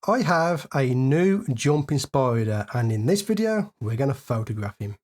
I have a new jumping spider, and in this video we're going to photograph him.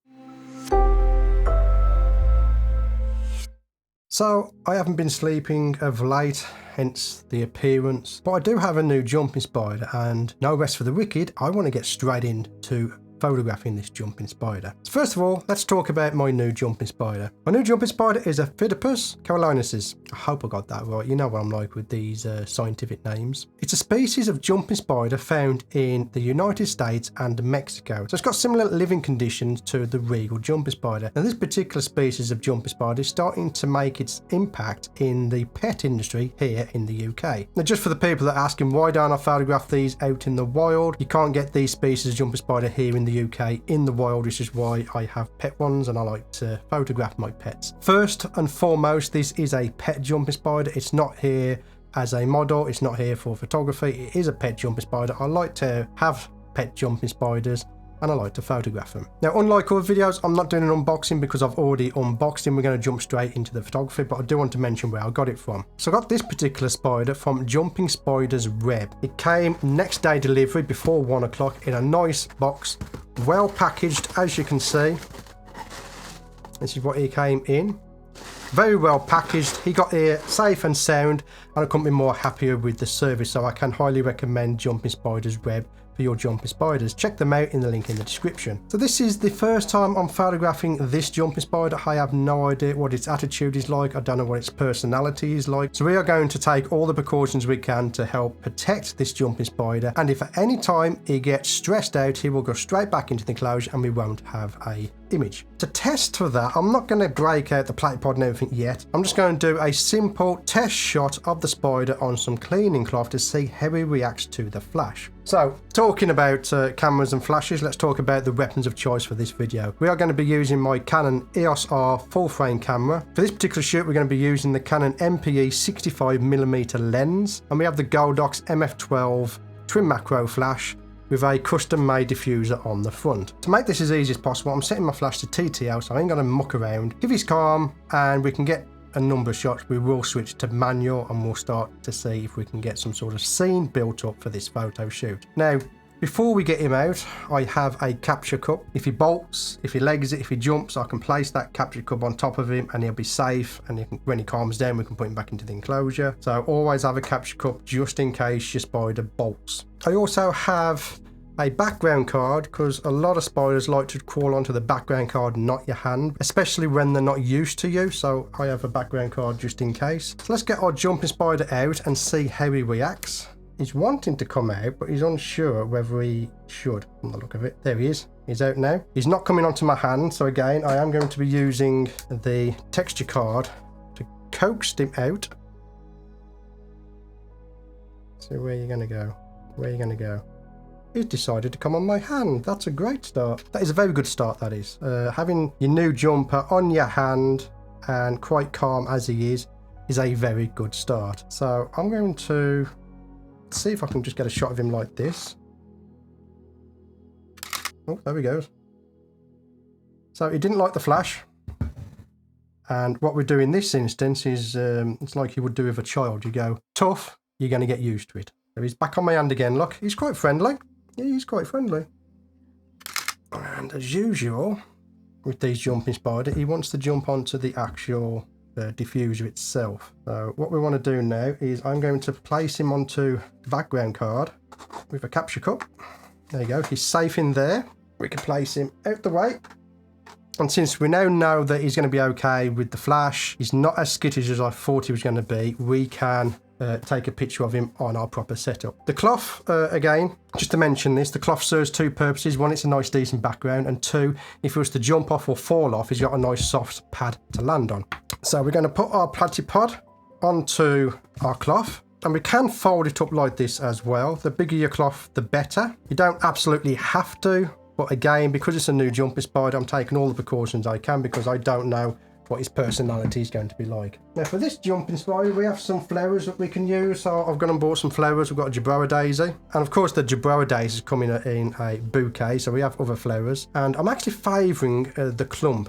So I haven't been sleeping of late, hence the appearance, but I do have a new jumping spider, and no rest for the wicked. I want to get straight into photographing this jumping spider. So first of all, let's talk about my new jumping spider. My new jumping spider is a Phidippus Carolinensis. I hope I got that right. You know what I'm like with these scientific names. It's a species of jumping spider found in the United States and Mexico. So it's got similar living conditions to the regal jumping spider. Now this particular species of jumping spider is starting to make its impact in the pet industry here in the UK. Now just for the people that are asking why don't I photograph these out in the wild, you can't get these species of jumping spider here in the UK in the wild, which is why I have pet ones and I like to photograph my pets. First and foremost, this is a pet jumping spider. It's not here as a model, it's not here for photography, it is a pet jumping spider. I like to have pet jumping spiders and I like to photograph them. Now unlike other videos, I'm not doing an unboxing because I've already unboxed him. We're going to jump straight into the photography, but I do want to mention where I got it from. So I got this particular spider from Jumping Spiders Web. It came next day delivery before 1 o'clock in a nice box, well packaged, as you can see. This is what he came in. Very well packaged. He got here safe and sound, and I couldn't be more happier with the service, so I can highly recommend Jumping Spiders Web for your jumping spiders. Check them out in the link in the description. So this is the first time I'm photographing this jumping spider. I have no idea what its attitude is like. I don't know what its personality is like. So we are going to take all the precautions we can to help protect this jumping spider, and if at any time he gets stressed out, he will go straight back into the enclosure and we won't have a image. To test for that, I'm not going to break out the platypod and everything yet. I'm just going to do a simple test shot of the spider on some cleaning cloth to see how he reacts to the flash. So, talking about cameras and flashes, let's talk about the weapons of choice for this video. We are going to be using my Canon EOS R full frame camera. For this particular shoot, we're going to be using the Canon MP-E 65mm lens, and we have the Godox MF12 twin macro flash with a custom made diffuser on the front. To make this as easy as possible, I'm setting my flash to TTL, so I ain't going to muck around. If he's calm and we can get a number of shots, we will switch to manual and we'll start to see if we can get some sort of scene built up for this photo shoot. Now, before we get him out, I have a capture cup. If he bolts, if he legs it, if he jumps, I can place that capture cup on top of him and he'll be safe, and when he calms down, we can put him back into the enclosure. So always have a capture cup just in case your spider bolts. I also have a background card because a lot of spiders like to crawl onto the background card, not your hand, especially when they're not used to you. So I have a background card just in case. So let's get our jumping spider out and see how he reacts. He's wanting to come out, but he's unsure whether he should from the look of it. There he is. He's out now. He's not coming onto my hand. So again, I am going to be using the texture card to coax him out. So where are you going to go? Where are you going to go? He's decided to come on my hand. That's a great start. That is a very good start, that is. Having your new jumper on your hand and quite calm as he is a very good start. So I'm going to see if I can just get a shot of him like this. Oh, there he goes. So he didn't like the flash. And what we do in this instance is it's like you would do with a child. You go, tough, you're going to get used to it. So he's back on my hand again. Look, he's quite friendly. Yeah, he's quite friendly. And as usual, with these jumping spiders, he wants to jump onto the actual diffuser itself. So what we want to do now is I'm going to place him onto the background card with a capture cup. There you go, he's safe in there. We can place him out the way. And since we now know that he's going to be okay with the flash, he's not as skittish as I thought he was going to be, we can take a picture of him on our proper setup. The cloth, again, just to mention this, the cloth serves two purposes. One, it's a nice decent background, and two, if it was to jump off or fall off, he's got a nice soft pad to land on. So we're going to put our platypod onto our cloth, and we can fold it up like this as well. The bigger your cloth, the better. You don't absolutely have to, but again, because it's a new jumping spider, I'm taking all the precautions I can because I don't know what his personality is going to be like. Now for this jumping spider, we have some flowers that we can use. So I've gone and bought some flowers. We've got a Jabroa daisy, and of course the Jabroa daisy is coming in a bouquet, so we have other flowers, and I'm actually favouring the clump,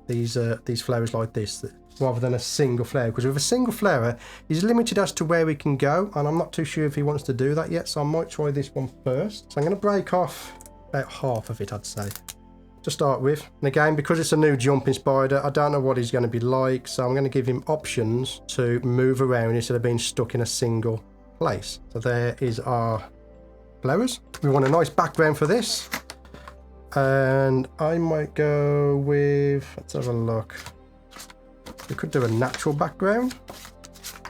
these flowers like this. rather than a single flare, because with a single flare he's limited as to where he can go, and I'm not too sure if he wants to do that yet, so I might try this one first. So I'm going to break off about half of it, I'd say, to start with. And again, because it's a new jumping spider, I don't know what he's going to be like, so I'm going to give him options to move around instead of being stuck in a single place. So there is our flowers. We want a nice background for this, and I might go with, let's have a look. We could do a natural background.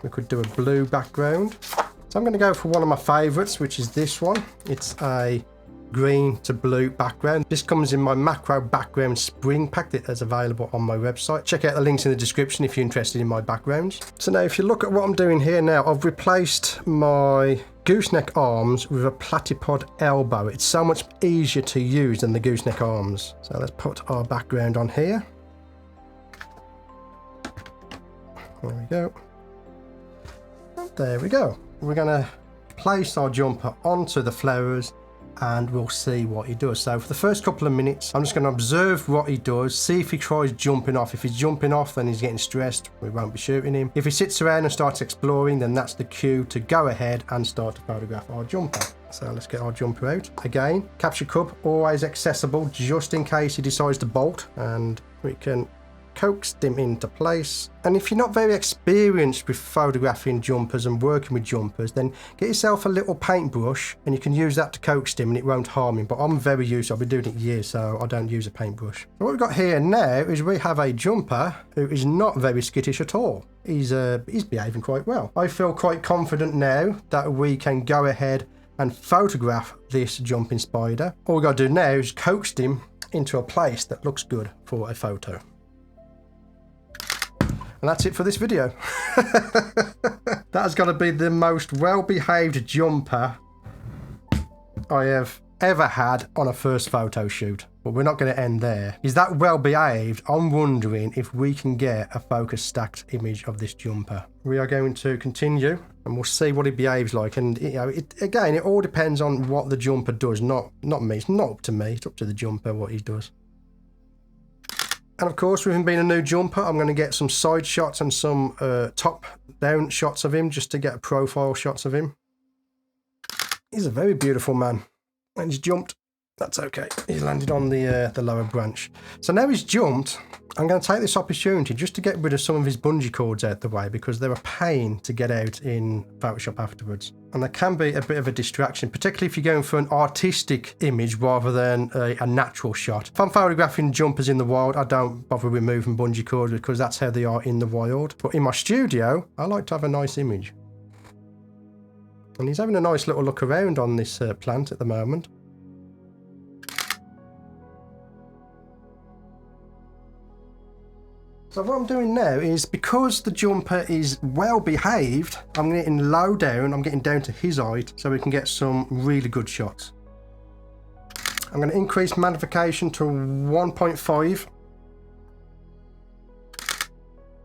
We could do a blue background. So I'm going to go for one of my favorites, which is this one. It's a green to blue background. This comes in my macro background spring pack that is available on my website. Check out the links in the description if you're interested in my backgrounds. So now if you look at what I'm doing here now, I've replaced my gooseneck arms with a platypod elbow. It's so much easier to use than the gooseneck arms. So let's put our background on here. There we go. There we go. We're going to place our jumper onto the flowers and we'll see what he does. So for the first couple of minutes, I'm just going to observe what he does, see if he tries jumping off. If he's jumping off, then he's getting stressed. We won't be shooting him. If he sits around and starts exploring, then that's the cue to go ahead and start to photograph our jumper. So let's get our jumper out. Again, capture cup always accessible just in case he decides to bolt, and we can coax him into place. And if you're not very experienced with photographing jumpers and working with jumpers, then get yourself a little paintbrush and you can use that to coax him and it won't harm him. But I'm very used to it. I've been doing it years, so I don't use a paintbrush. So what we've got here now is we have a jumper who is not very skittish at all. He's behaving quite well. I feel quite confident now that we can go ahead and photograph this jumping spider. All we've got to do now is coax him into a place that looks good for a photo. And that's it for this video. That has got to be the most well-behaved jumper I have ever had on a first photo shoot. But we're not going to end there. He's that well-behaved, I'm wondering if we can get a focus stacked image of this jumper. We are going to continue and we'll see what he behaves like. And you know, again, it all depends on what the jumper does, not me. It's not up to me, it's up to the jumper what he does. And of course, with him being a new jumper, I'm going to get some side shots and some top-down shots of him just to get profile shots of him. He's a very beautiful man. And he's jumped. That's okay. He's landed on the lower branch. So now he's jumped, I'm going to take this opportunity just to get rid of some of his bungee cords out the way, because they're a pain to get out in Photoshop afterwards. And they can be a bit of a distraction, particularly if you're going for an artistic image rather than a natural shot. If I'm photographing jumpers in the wild, I don't bother removing bungee cords because that's how they are in the wild. But in my studio, I like to have a nice image. And he's having a nice little look around on this plant at the moment. So what I'm doing now is, because the jumper is well behaved, I'm getting low down, I'm getting down to his height so we can get some really good shots. I'm going to increase magnification to 1.5.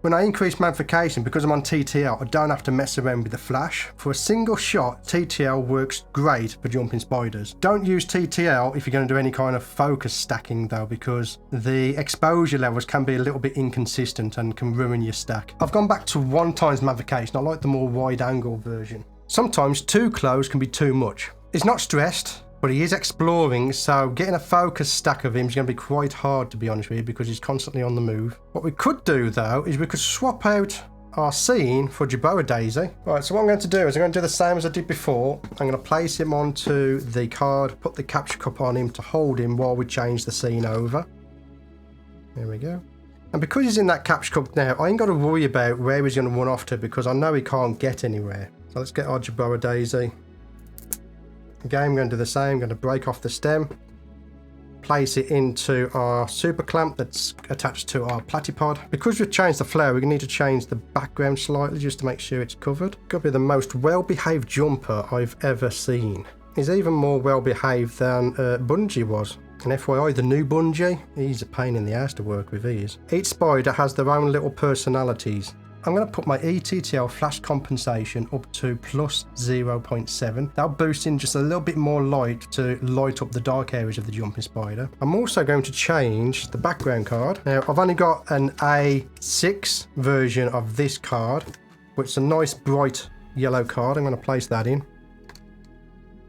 When I increase magnification, because I'm on TTL, I don't have to mess around with the flash. For a single shot, TTL works great for jumping spiders. Don't use TTL if you're going to do any kind of focus stacking though, because the exposure levels can be a little bit inconsistent and can ruin your stack. I've gone back to 1x magnification. I like the more wide angle version. Sometimes too close can be too much. He's not stressed, but he is exploring, so getting a focus stack of him is going to be quite hard, to be honest with you, because he's constantly on the move. What we could do though is we could swap out our scene for Jerboa Daisy. Right, so what I'm going to do is I'm going to do the same as I did before. I'm going to place him onto the card, put the capture cup on him to hold him while we change the scene over. There we go. And because he's in that capture cup now, I ain't got to worry about where he's going to run off to, because I know he can't get anywhere. So let's get our Jerboa Daisy. Again, I'm going to do the same. I'm going to break off the stem, place it into our super clamp that's attached to our platypod. Because we've changed the flower, we're going to need to change the background slightly just to make sure it's covered. Got to be the most well-behaved jumper I've ever seen. He's even more well-behaved than Bungie was. And FYI, the new Bungie, he's a pain in the ass to work with, he is. Each spider has their own little personalities. I'm going to put my ETTL flash compensation up to plus 0.7. That'll boost in just a little bit more light to light up the dark areas of the jumping spider. I'm also going to change the background card. Now, I've only got an A6 version of this card, but it's a nice bright yellow card. I'm going to place that in.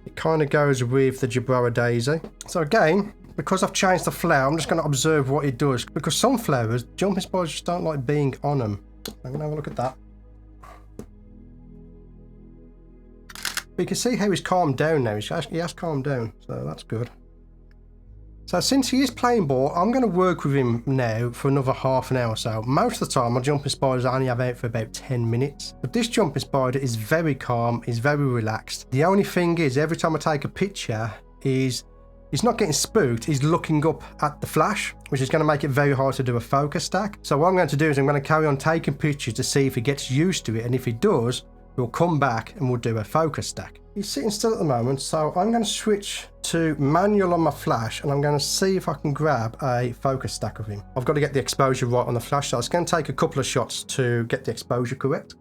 It kind of goes with the Jabroa Daisy. So again, because I've changed the flower, I'm just going to observe what it does. Because some flowers, jumping spiders just don't like being on them. I'm going to have a look at that. But you can see how he's calmed down now. He has calmed down, so that's good. So since he is playing ball, I'm going to work with him now for another half an hour or so. Most of the time, my jumping spiders I only have out for about 10 minutes. But this jumping spider is very calm, he's very relaxed. The only thing is, every time I take a picture, he's not getting spooked, he's looking up at the flash, which is going to make it very hard to do a focus stack. So what I'm going to do is I'm going to carry on taking pictures to see if he gets used to it, and if he does, we'll come back and we'll do a focus stack. He's sitting still at the moment, so I'm going to switch to manual on my flash, and I'm going to see if I can grab a focus stack of him. I've got to get the exposure right on the flash, so it's going to take a couple of shots to get the exposure correct.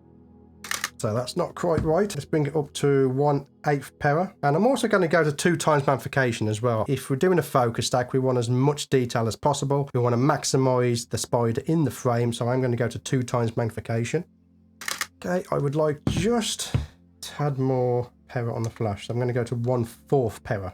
So that's not quite right. Let's bring it up to 1/8 para. And I'm also going to go to 2 times magnification as well. If we're doing a focus stack, we want as much detail as possible. We want to maximize the spider in the frame, so I'm going to go to 2 times magnification. Okay, I would like just a tad more para on the flash, so I'm going to go to 1/4 para.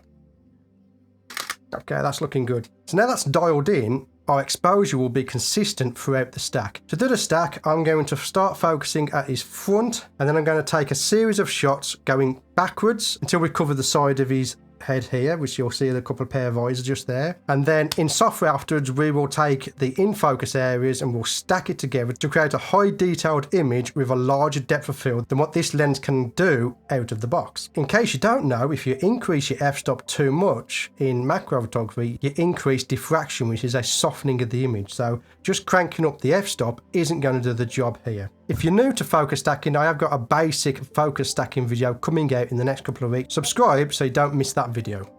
Okay, that's looking good. So now that's dialed in, our exposure will be consistent throughout the stack. To do the stack, I'm going to start focusing at his front, and then I'm going to take a series of shots going backwards until we cover the side of his head here, which you'll see a couple of pair of eyes just there. And then in software afterwards, we will take the in focus areas and we'll stack it together to create a high detailed image with a larger depth of field than what this lens can do out of the box. In case you don't know, if you increase your f-stop too much in macro photography, you increase diffraction, which is a softening of the image. So just cranking up the f-stop isn't going to do the job here. If you're new to focus stacking, I have got a basic focus stacking video coming out in the next couple of weeks. Subscribe so you don't miss that video.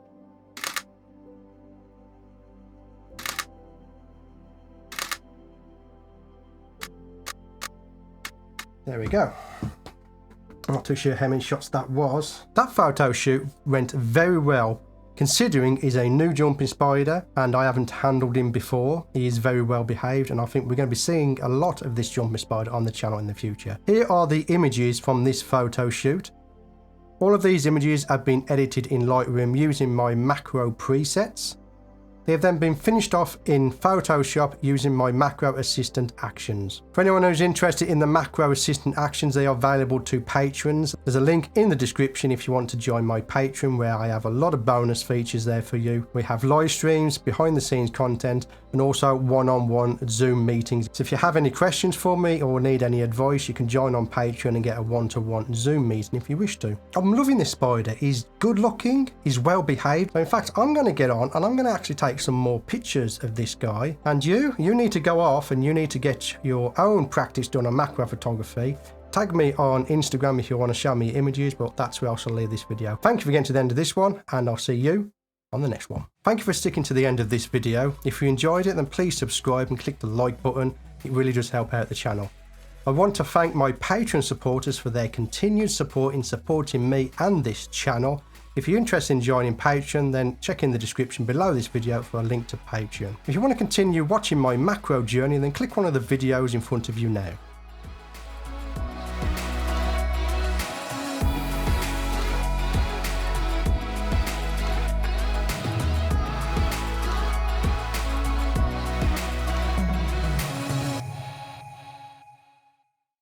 There we go. I'm not too sure how many shots that was. That photo shoot went very well, considering he's a new jumping spider and I haven't handled him before. He is very well behaved, and I think we're going to be seeing a lot of this jumping spider on the channel in the future. Here are the images from this photo shoot. All of these images have been edited in Lightroom using my macro presets. They have then been finished off in Photoshop using my macro assistant actions. For anyone who's interested in the macro assistant actions, they are available to patrons. There's a link in the description if you want to join my Patreon, where I have a lot of bonus features there for you. We have live streams, behind the scenes content, and also one-on-one Zoom meetings. So if you have any questions for me or need any advice, you can join on Patreon and get a one-to-one Zoom meeting if you wish to. I'm loving this spider. He's good looking, he's well behaved. In fact, I'm going to get on and I'm going to actually take some more pictures of this guy. And you need to go off and you need to get your own practice done on macro photography. Tag me on Instagram if you want to show me your images, but that's where I shall leave this video. Thank you for getting to the end of this one, and I'll see you on the next one. Thank you for sticking to the end of this video. If you enjoyed it, then please subscribe and click the like button. It really does help out the channel. I want to thank my Patreon supporters for their continued support in supporting me and this channel. If you're interested in joining Patreon, then check in the description below this video for a link to Patreon. If you want to continue watching my macro journey, then click one of the videos in front of you now.